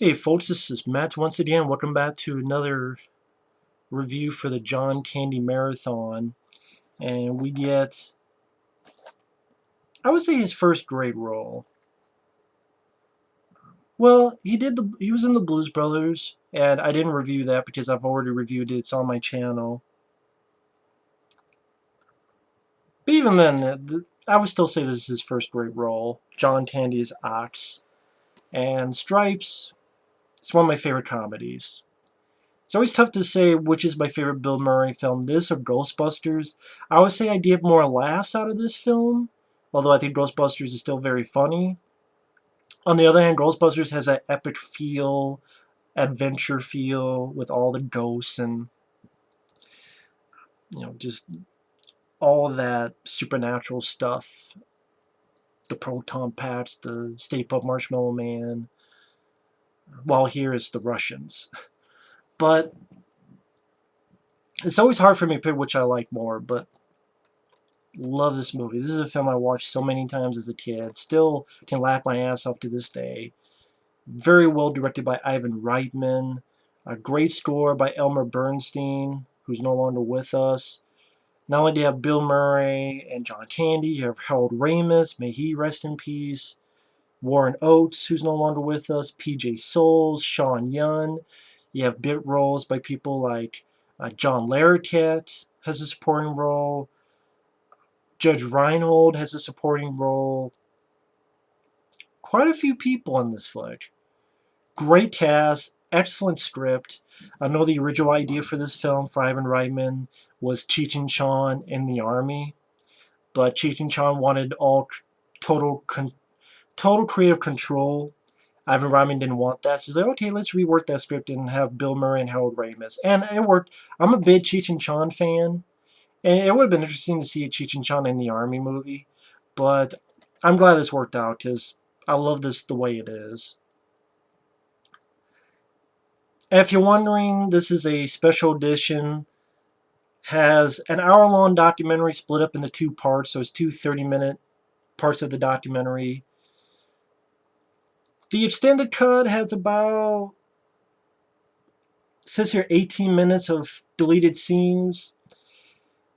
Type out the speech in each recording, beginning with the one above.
Hey folks, this is Matt once again. Welcome back to another review for the John Candy Marathon. And we get, I would say, his first great role. Well, he was in the Blues Brothers, and I didn't review that because I've already reviewed it. It's on my channel. But even then, I would still say this is his first great role. John Candy is Oates. And Stripes, it's one of my favorite comedies. It's always tough to say which is my favorite Bill Murray film, this or Ghostbusters. I would say I get more laughs out of this film, although I think Ghostbusters is still very funny. On the other hand, Ghostbusters has that epic feel, adventure feel with all the ghosts and, just all of that supernatural stuff. The Proton Packs, the Stay Puft Marshmallow Man. While here is the Russians. But it's always hard for me to pick which I like more, but love this movie. This is a film I watched so many times as a kid. Still can laugh my ass off to this day. Very well directed by Ivan Reitman. A great score by Elmer Bernstein, who's no longer with us. Not only do you have Bill Murray and John Candy, you have Harold Ramis, may he rest in peace. Warren Oates, who's no longer with us. P.J. Souls, Sean Young. You have bit roles by people like John Larroquette has a supporting role. Judge Reinhold has a supporting role. Quite a few people in this flick. Great cast, excellent script. I know the original idea for this film for Ivan Reitman was Cheech and Chong in the army, but Cheech and Chong wanted all total creative control. Ivan Reitman didn't want that, so he's like, okay, let's rework that script and have Bill Murray and Harold Ramis. And it worked. I'm a big Cheech and Chong fan. And it would have been interesting to see a Cheech and Chong in the Army movie, but I'm glad this worked out because I love this the way it is. And if you're wondering, this is a special edition. Has an hour-long documentary split up into two parts, so it's two 30-minute parts of the documentary. The extended cut has about, it says here, 18 minutes of deleted scenes.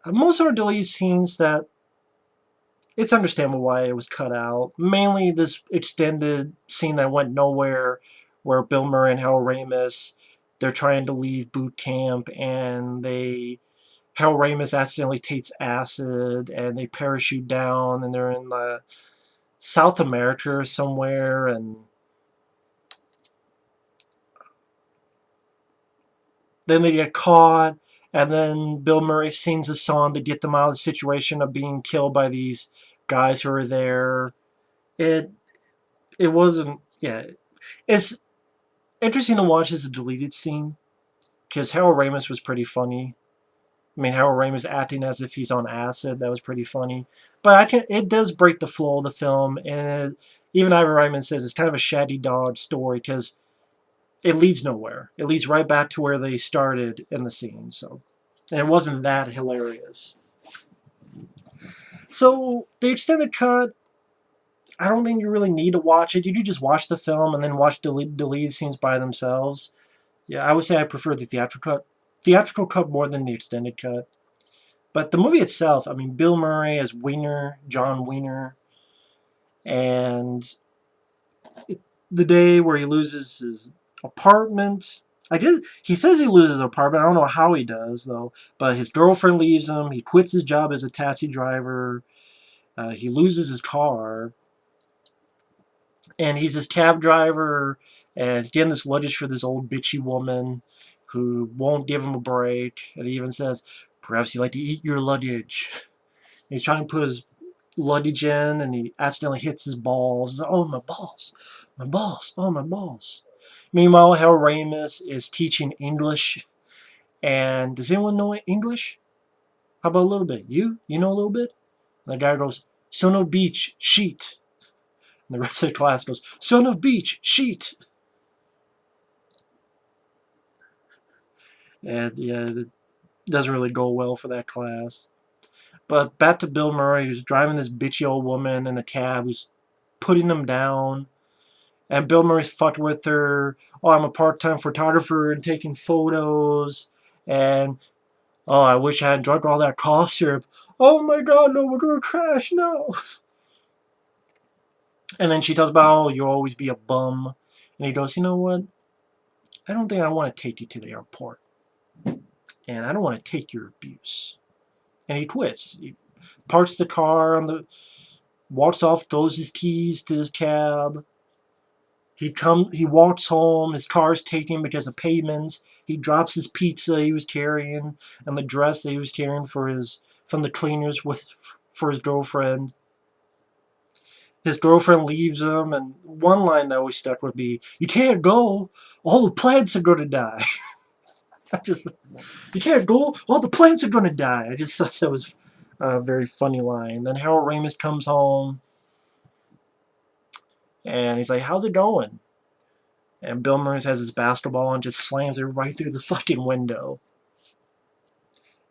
Most of our deleted scenes that it's understandable why it was cut out. Mainly this extended scene that went nowhere where Bill Murray and Harold Ramis, they're trying to leave boot camp and Harold Ramis accidentally takes acid and they parachute down and they're in South America or somewhere and then they get caught and then Bill Murray sings a song to get them out of the situation of being killed by these guys who are there. It wasn't, yeah. It's interesting to watch as a deleted scene because Harold Ramis was pretty funny. I mean, Harold Ramis acting as if he's on acid, that was pretty funny. But it does break the flow of the film, and even Ivan Reitman says it's kind of a shaggy dog story because it leads nowhere. It leads right back to where they started in the scene. So, and it wasn't that hilarious. So the extended cut, I don't think you really need to watch it. You do just watch the film and then watch deleted scenes by themselves. Yeah, I would say I prefer the theatrical cut more than the extended cut. But the movie itself, I mean, Bill Murray as Wiener, John Wiener, and the day where he loses his apartment. He says he loses his apartment. I don't know how he does, though. But his girlfriend leaves him. He quits his job as a taxi driver. He loses his car. And he's this cab driver, and he's getting this luggage for this old bitchy woman who won't give him a break. And he even says, perhaps you like to eat your luggage. And he's trying to put his luggage in, and he accidentally hits his balls. Oh, my balls. My balls. Oh, my balls. Meanwhile, Harold Ramis is teaching English. And does anyone know English? How about a little bit? You? You know a little bit? And the guy goes, son of beach, sheet. And the rest of the class goes, son of beach, sheet. And yeah, it doesn't really go well for that class. But back to Bill Murray, who's driving this bitchy old woman in the cab, who's putting him down. And Bill Murray's fucked with her. Oh, I'm a part-time photographer and taking photos. And, oh, I wish I hadn't drunk all that cough syrup. Oh my god, no, we're gonna crash, no. And then she tells about, oh, you'll always be a bum. And he goes, you know what? I don't think I want to take you to the airport. And I don't want to take your abuse. And he quits. He parks the car on the, walks off, throws his keys to his cab. He walks home. His car's taken because of payments. He drops his pizza he was carrying and the dress that he was carrying from the cleaners for his girlfriend. His girlfriend leaves him, and one line that always stuck with me: "You can't go. All the plants are gonna die." I just, you can't go. All the plants are gonna die. I just thought that was a very funny line. Then Harold Ramis comes home, and he's like, "How's it going?" And Bill Murray has his basketball and just slams it right through the fucking window.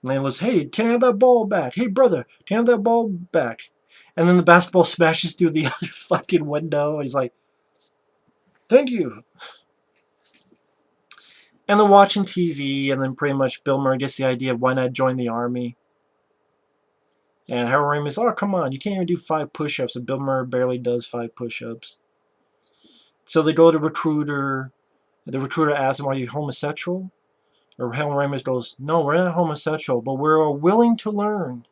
And then he goes, "Hey, can I have that ball back? Hey, brother, can I have that ball back?" And then the basketball smashes through the other fucking window. He's like, "Thank you." And then watching TV, and then pretty much Bill Murray gets the idea of why not join the army. And Harold Ramis, oh, come on, you can't even do 5 push-ups. And Bill Murray barely does 5 push-ups. So they go to the recruiter. The recruiter asks him, are you homosexual? Or Harold Ramis goes, no, we're not homosexual, but we're willing to learn.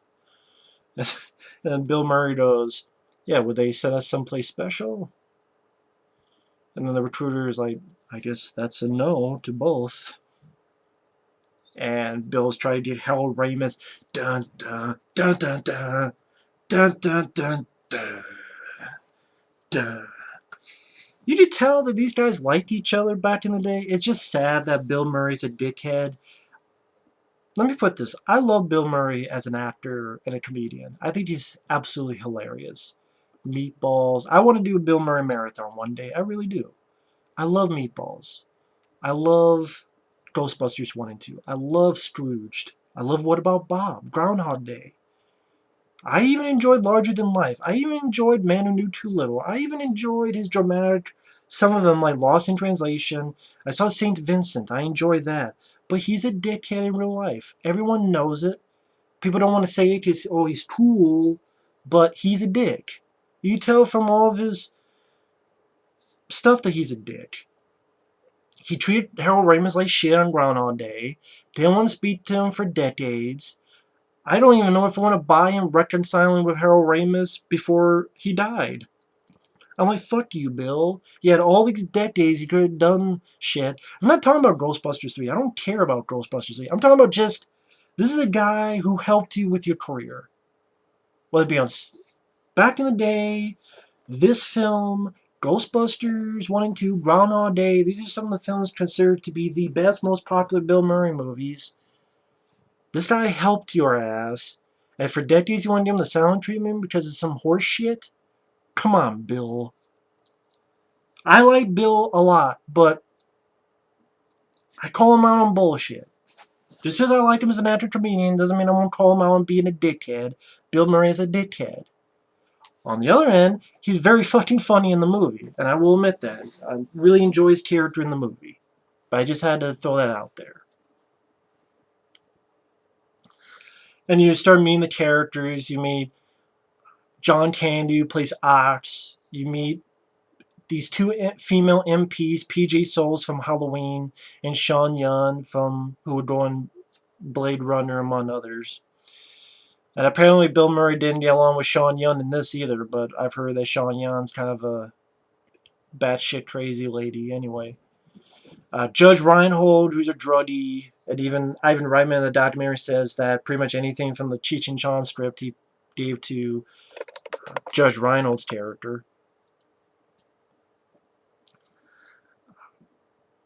And Bill Murray goes, yeah, would they send us someplace special? And then the recruiter is like, I guess that's a no to both. And Bill's trying to get Harold Ramis. Dun dun dun dun dun dun dun dun dun dun. You could tell that these guys liked each other back in the day. It's just sad that Bill Murray's a dickhead. Let me put this. I love Bill Murray as an actor and a comedian. I think he's absolutely hilarious. Meatballs. I want to do a Bill Murray marathon one day. I really do. I love Meatballs. I love Ghostbusters 1 and 2. I love Scrooged. I love What About Bob? Groundhog Day. I even enjoyed Larger Than Life. I even enjoyed Man Who Knew Too Little. I even enjoyed his dramatic, some of them like Lost in Translation. I saw St. Vincent. I enjoyed that. But he's a dickhead in real life. Everyone knows it. People don't want to say it because, oh, he's cool. But he's a dick. You tell from all of his stuff that he's a dick. He treated Harold Ramis like shit on Groundhog Day. Didn't want to speak to him for decades. I don't even know if I want to buy him reconciling with Harold Ramis before he died. I'm like, fuck you, Bill. You had all these decades you could have done shit. I'm not talking about Ghostbusters 3. I don't care about Ghostbusters 3. I'm talking about just, this is a guy who helped you with your career. Whether it be on back in the day, this film, Ghostbusters 1 and 2, Groundhog Day. These are some of the films considered to be the best, most popular Bill Murray movies. This guy helped your ass. And for decades you want to give him the silent treatment because of some horse shit? Come on, Bill. I like Bill a lot, but I call him out on bullshit. Just because I like him as an actor comedian doesn't mean I won't call him out on being a dickhead. Bill Murray is a dickhead. On the other end, he's very fucking funny in the movie, and I will admit that. I really enjoy his character in the movie. But I just had to throw that out there. And you start meeting the characters. You meet John Candy, who plays Oates. You meet these 2 female MPs, PJ Souls from Halloween and Sean Young from who would go in Blade Runner, among others. And apparently Bill Murray didn't get along with Sean Young in this either, but I've heard that Sean Young's kind of a batshit crazy lady anyway. Judge Reinhold, who's a druggie, and even Ivan Reitman in the documentary says that pretty much anything from the Cheech and Chong script he gave to Judge Reinhold's character.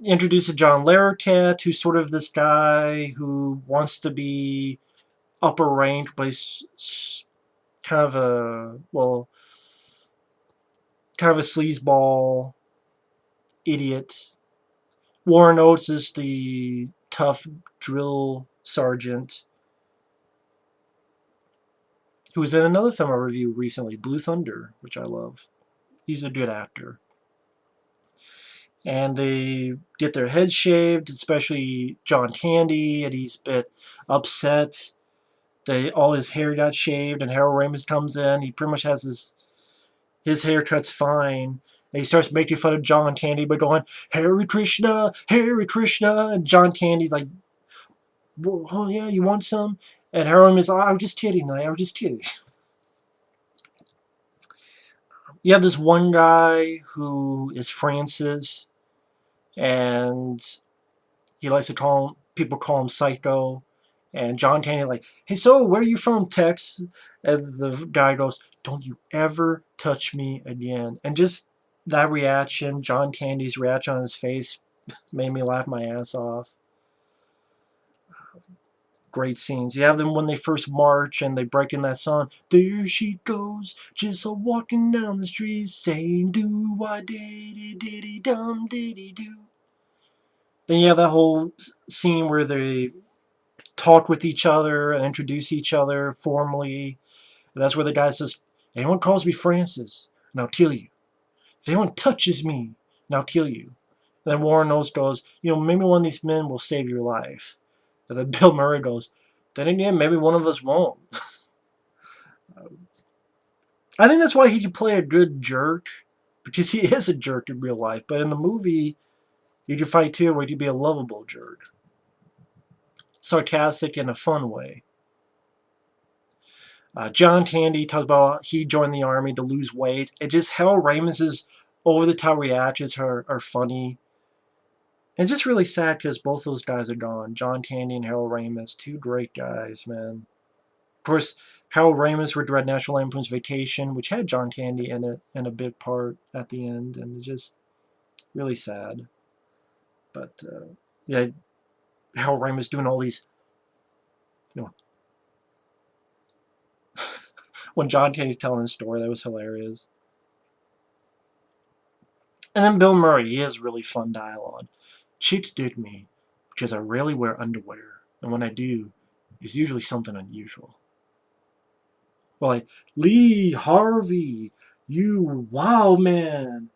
Introduced to John Larroquette, who's sort of this guy who wants to be upper ranked, but he's kind of a, well, kind of a sleazeball idiot. Warren Oates is the tough drill sergeant who was in another film I reviewed recently, Blue Thunder, which I love. He's a good actor. and they get their heads shaved, especially John Candy, and he's a bit upset. All his hair got shaved, and Harold Ramis comes in. He pretty much has his haircut's fine. And he starts making fun of John Candy by going, Hare Krishna, Hare Krishna. And John Candy's like, oh yeah, you want some? And Harold Ramis, oh, I was just kidding, I was just kidding. You have this one guy who is Francis, and he likes to people call him Psycho. And John Candy like, hey, so where are you from, Tex? And the guy goes, don't you ever touch me again. And just that reaction, John Candy's reaction on his face, made me laugh my ass off. Great scenes. You have them when they first march and they break in that song. There she goes, just a walking down the street, saying do why diddy diddy dum diddy do. Then you have that whole scene where they talk with each other and introduce each other formally. And that's where the guy says, anyone calls me Francis, and I'll kill you. If anyone touches me, and I'll kill you. And then Warren Oates goes, maybe one of these men will save your life. And then Bill Murray goes, then again, maybe one of us won't. I think that's why he can play a good jerk, because he is a jerk in real life. But in the movie, you can fight too, where he can be a lovable jerk. Sarcastic in a fun way. John Candy talks about he joined the army to lose weight. It just, Harold Ramis's over-the-top reactions are funny. And just really sad because both those guys are gone. John Candy and Harold Ramis, two great guys, man. Of course, Harold Ramis read National Lampoon's Vacation, which had John Candy in it, and a bit part at the end, and it's just really sad. But, yeah, Harold Ramis doing all these, when John Candy's telling his story, that was hilarious. And then Bill Murray, he has really fun dialogue. Chicks dig me because I rarely wear underwear, and when I do, it's usually something unusual. Like, Lee Harvey, you wow man.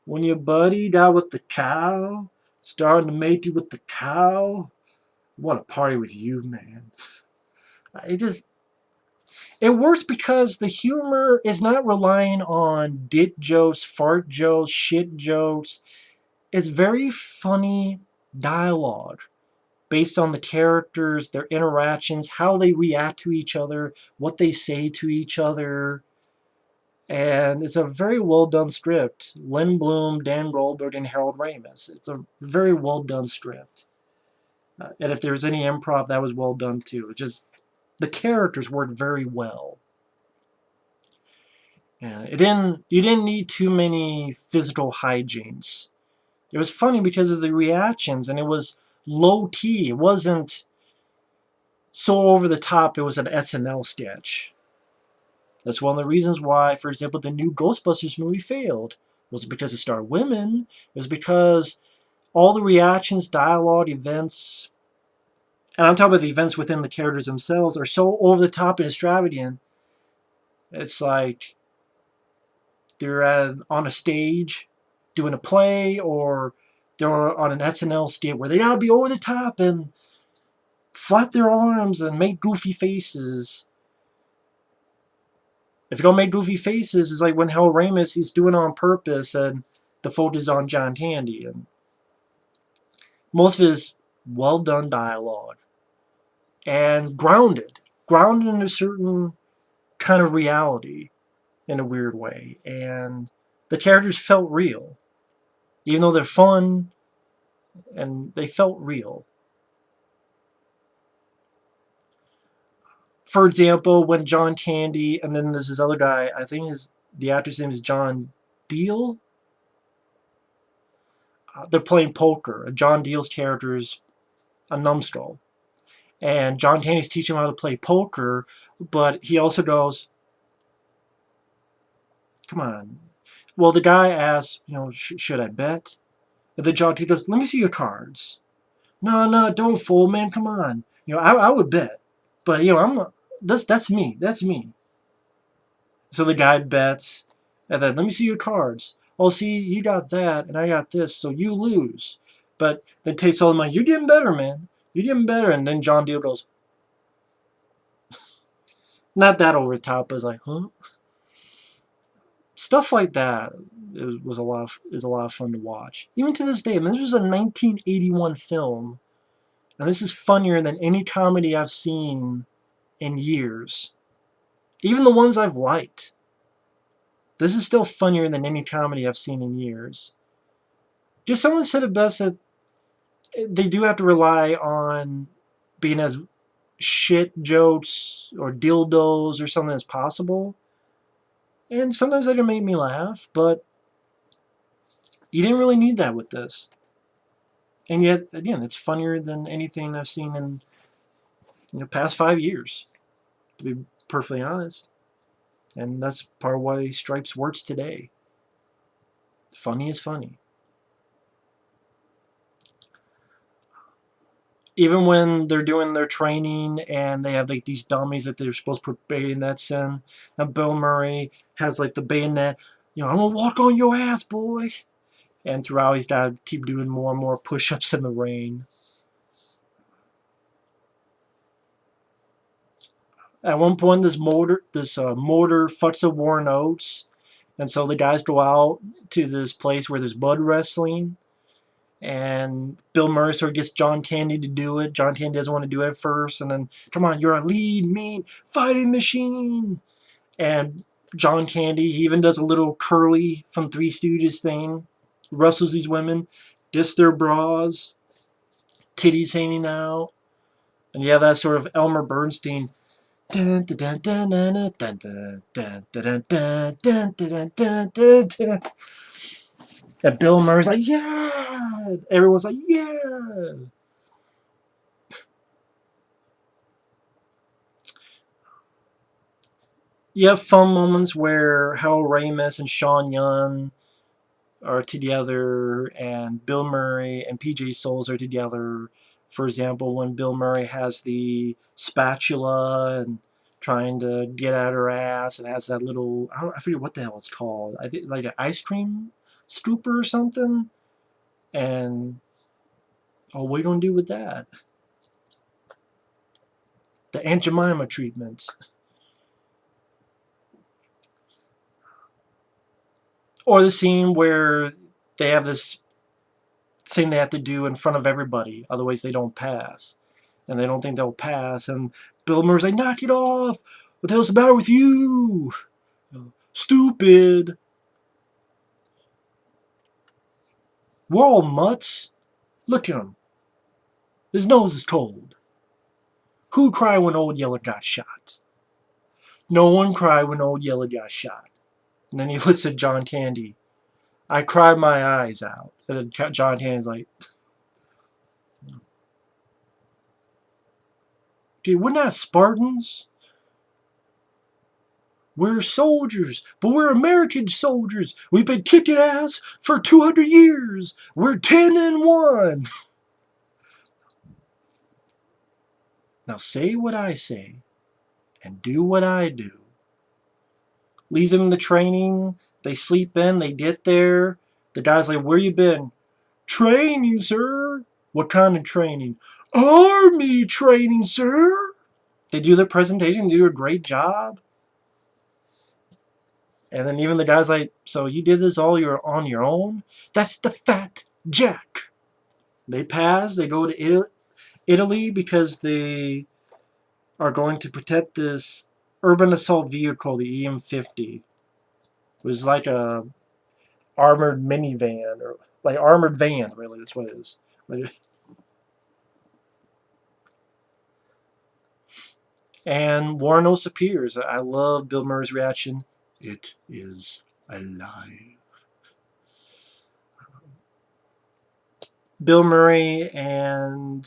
When your buddy died with the cow, starting to make you with the cow, I want to party with you, man. It works because the humor is not relying on dick jokes, fart jokes, shit jokes. It's very funny dialogue based on the characters, their interactions, how they react to each other, what they say to each other. And it's a very well done script. Len Bloom, Dan Goldberg, and Harold Ramis. It's a very well done script. And if there's any improv, that was well done too. It just, the characters worked very well. And you didn't need too many physical hijinks. It was funny because of the reactions, and it was low key. It wasn't so over the top. It was an SNL sketch. That's one of the reasons why, for example, the new Ghostbusters movie failed. Was it because it starred women? It was because all the reactions, dialogue, events, and I'm talking about the events within the characters themselves, are so over the top and extravagant. It's like they're on a stage doing a play, or they're on an SNL skit where they gotta be over the top and flap their arms and make goofy faces. If you don't make goofy faces, it's like when Harold Ramis, he's doing it on purpose, and the focus is on John Candy. And most of it is well done dialogue and grounded in a certain kind of reality in a weird way. And the characters felt real, even though they're fun, and they felt real. For example, when John Candy, and then there's this other guy, I think the actor's name is John Diehl. They're playing poker. John Diehl's character is a numbskull. And John Candy's teaching him how to play poker, but he also goes, come on. Well, the guy asks, should I bet? And then John Candy goes, let me see your cards. No, don't fool, man, come on. I would bet. But, that's me. So the guy bets, and then, let me see your cards. oh, see, you got that, and I got this, so you lose. But then takes all the money. You're getting better, man. You're getting better. And then John Diehl goes, not that over the top, but it's like, huh? Stuff like that is a lot of fun to watch. Even to this day, I mean, this was a 1981 film, and this is funnier than any comedy I've seen in years. Even the ones I've liked. This is still funnier than any comedy I've seen in years. Just someone said it best that they do have to rely on being as shit jokes or dildos or something as possible. And sometimes that can make me laugh, but you didn't really need that with this. And yet, again, it's funnier than anything I've seen in the past 5 years, to be perfectly honest. And that's part of why Stripes works today. Funny is funny. Even when they're doing their training and they have like these dummies that they're supposed to put bayonets in, and Bill Murray has like the bayonet, I'm gonna walk on your ass, boy. And throughout, he's got to keep doing more and more push-ups in the rain. At one point, this mortar fucks up Warren Oates, and so the guys go out to this place where there's mud wrestling, and Bill Murray sort of gets John Candy to do it. John Candy doesn't want to do it at first, and then, come on, you're a lean, mean fighting machine. And John Candy, he even does a little Curly from Three Stooges thing, wrestles these women, diss their bras, titties hanging out, and you have that sort of Elmer Bernstein. And Bill Murray's like, yeah! Everyone's like, yeah! You have fun moments where Hal Ramis and Sean Young are together, and Bill Murray and PJ Souls are together. For example, when Bill Murray has the spatula and trying to get at her ass, and has that little, I forget what the hell it's called. I think like an ice cream scooper or something. And oh, what are you gonna do with that? The Aunt Jemima treatment. Or the scene where they have this thing they have to do in front of everybody, otherwise they don't pass. And they don't think they'll pass, and Bill Murray's like, knock it off! What the hell's the matter with you? Stupid! We're all mutts. Look at him. His nose is cold. Who cried when Old Yeller got shot? No one cried when Old Yeller got shot. And then he looks at John Candy. I cried my eyes out. And then John Candy's like, dude, we're not Spartans. We're soldiers, but we're American soldiers. We've been kicking ass for 200 years. We're 10-1. Now say what I say and do what I do. Leaves them in the training. They sleep in. They get there. The guy's like, where you been? Training, sir. What kind of training? Army training, sir. They do their presentation, do a great job. And then even the guy's like, so you did this all on your own? That's the Fat Jack. They pass. They go to Italy because they are going to protect this urban assault vehicle, the EM-50. It was like a armored minivan, or like armored van, really. That's what it is. And Warnos appears. I love Bill Murray's reaction. It is alive. Bill Murray and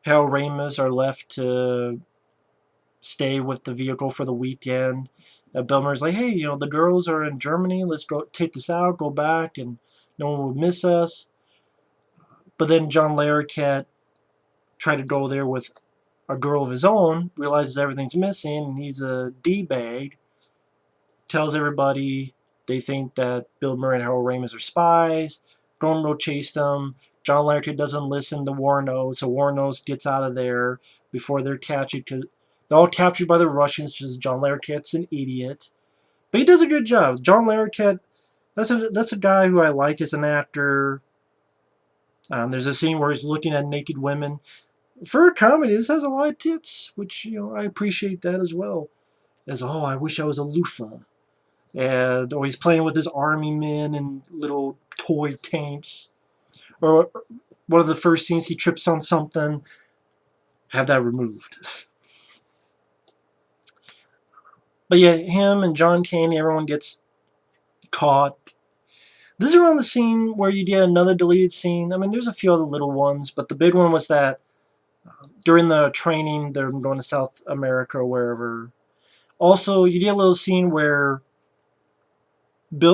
Hal Ramis are left to stay with the vehicle for the weekend. Bill Murray's like, hey, the girls are in Germany. Let's go take this out, go back, and no one would miss us. But then John Larroquette tried to go there with a girl of his own, realizes everything's missing, and he's a D-bag, tells everybody They think that Bill Murray and Harold Ramis are spies. Don't go chase them. John Larroquette doesn't listen to Warren Oates, so Warren Oates gets out of there before they're captured. They're all captured by the Russians because John Larroquette's an idiot. But he does a good job. John Larroquette, that's a guy who I like as an actor. There's a scene where he's looking at naked women. For a comedy, this has a lot of tits, which I appreciate that as well. As I wish I was a loofah, or he's playing with his army men and little toy tanks. Or one of the first scenes, he trips on something. Have that removed. But yeah, him and John Candy, everyone gets caught. This is around the scene where you get another deleted scene. I mean, there's a few other little ones, but the big one was that during the training, they're going to South America or wherever. Also, you get a little scene where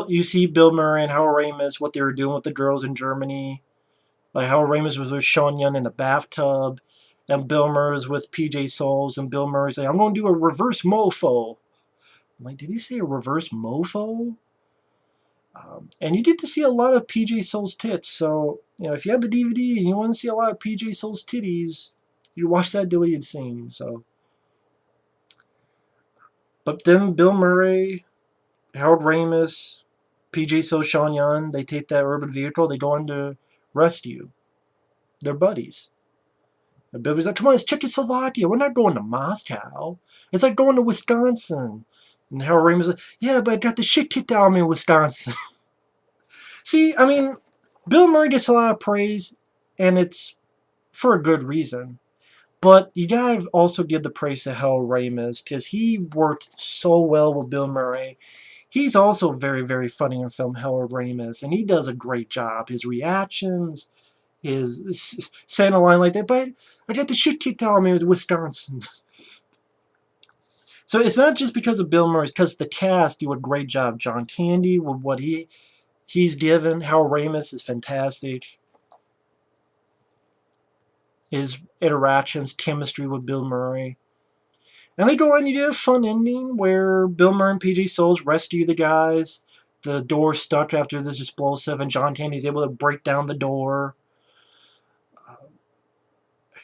you see Bill Murray and Howard Ramis, what they were doing with the girls in Germany. Like Howard Ramis was with Sean Young in the bathtub, and Bill Murray was with PJ Souls, and Bill Murray's like, I'm going to do a reverse mofo. I'm like, did he say a reverse mofo? And you get to see a lot of PJ Souls tits. So, if you have the DVD and you want to see a lot of PJ Souls titties, you watch that deleted scene. So, but then Bill Murray, Harold Ramis, PJ Souls, Sean Young, they take that urban vehicle, they go on to rescue their buddies. And Billy's like, come on, it's Czechoslovakia. We're not going to Moscow. It's like going to Wisconsin. And Harold Ramis is like, yeah, but I got the shit kicked out of me in Wisconsin. See, I mean, Bill Murray gets a lot of praise, and it's for a good reason. But you gotta also give the praise to Harold Ramis, because he worked so well with Bill Murray. He's also very, very funny in film, Harold Ramis, and he does a great job. His reactions, his saying a line like that, but I got the shit kicked out of me with Wisconsin. So it's not just because of Bill Murray, it's because the cast do a great job. John Candy, with what he's given. Harold Ramis is fantastic. His interactions, chemistry with Bill Murray. And they go on, you get a fun ending where Bill Murray and PJ Souls rescue the guys. The door's stuck after this explosive, and John Candy's able to break down the door.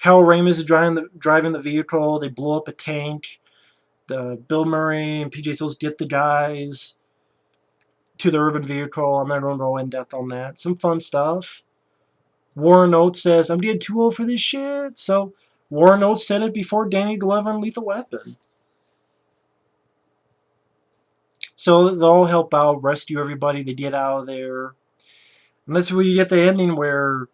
Harold Ramis is driving the vehicle. They blow up a tank. Bill Murray and PJ Souls get the guys to the urban vehicle. I'm not going to go in depth on that. Some fun stuff. Warren Oates says, I'm getting too old for this shit. So Warren Oates said it before Danny Glover and Lethal Weapon. So they'll all help out, rescue everybody. They get out of there. And that's where you get the ending where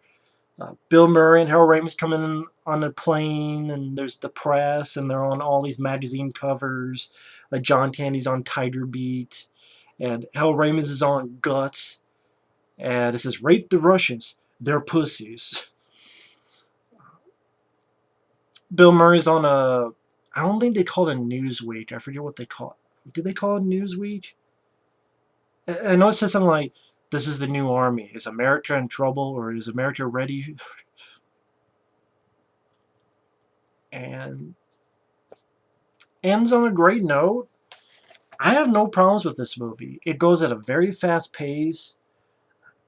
Bill Murray and Harold Ramis come in on a plane, and there's the press, and they're on all these magazine covers. Like John Candy's on Tiger Beat, and Harold Ramis is on Guts. And it says, rape the Russians. They're pussies. Bill Murray's on I don't think they call it a Newsweek. I forget what they call it. Did they call it Newsweek? I know it says something like, this is the new army. Is America in trouble, or is America ready? And ends on a great note. I have no problems with this movie. It goes at a very fast pace.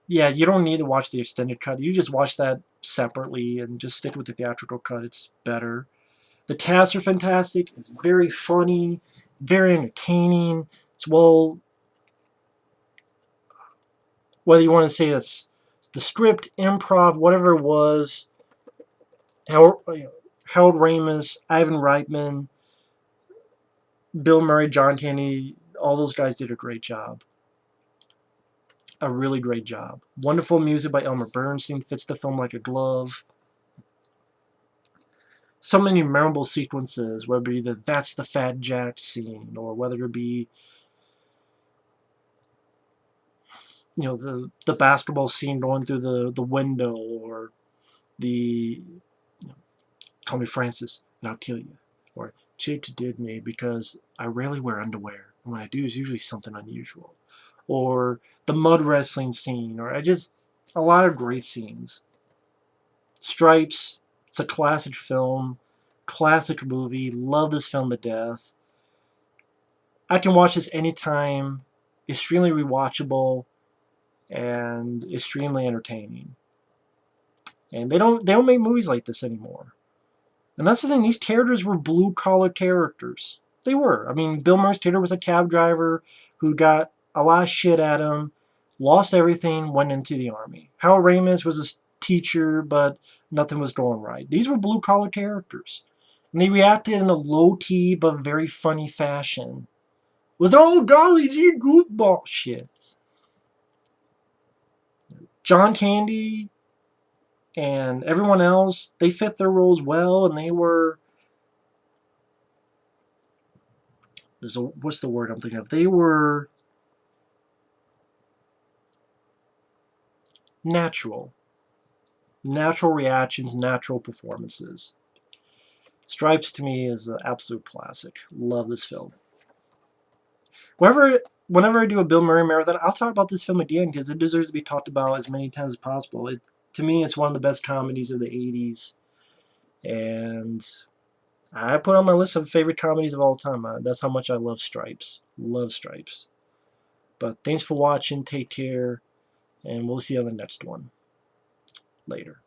Yeah, you don't need to watch the extended cut. You just watch that separately and just stick with the theatrical cut. It's better. The casts are fantastic. It's very funny, very entertaining. It's whether you want to say it's the script, improv, whatever it was. Harold Ramis, Ivan Reitman, Bill Murray, John Candy, all those guys did a great job. A really great job. Wonderful music by Elmer Bernstein, fits the film like a glove. So many memorable sequences, whether it be That's the Fat Jack scene, or whether it be the basketball scene going through the window, or the call me Francis and I'll kill you, or chicks did me because I rarely wear underwear, and when I do, it's usually something unusual, or the mud wrestling scene, or a lot of great scenes. Stripes, it's a classic film, classic movie, love this film to death. I can watch this anytime. extremely rewatchable and extremely entertaining. And they don't make movies like this anymore. And that's the thing, these characters were blue-collar characters. They were. I mean, Bill Murray's character was a cab driver who got a lot of shit at him, lost everything, went into the army. Hal Ramis was a teacher, but nothing was going right. These were blue-collar characters. And they reacted in a low-key but very funny fashion. It was, oh, golly gee, goofball shit. John Candy and everyone else, they fit their roles well, and they were... what's the word I'm thinking of? They were natural. Natural reactions, natural performances. Stripes, to me, is an absolute classic. Love this film. Whenever I do a Bill Murray marathon, I'll talk about this film again because it deserves to be talked about as many times as possible. To me, it's one of the best comedies of the 80s. And I put on my list of favorite comedies of all time. That's how much I love Stripes. Love Stripes. But thanks for watching. Take care. And we'll see you on the next one. Later.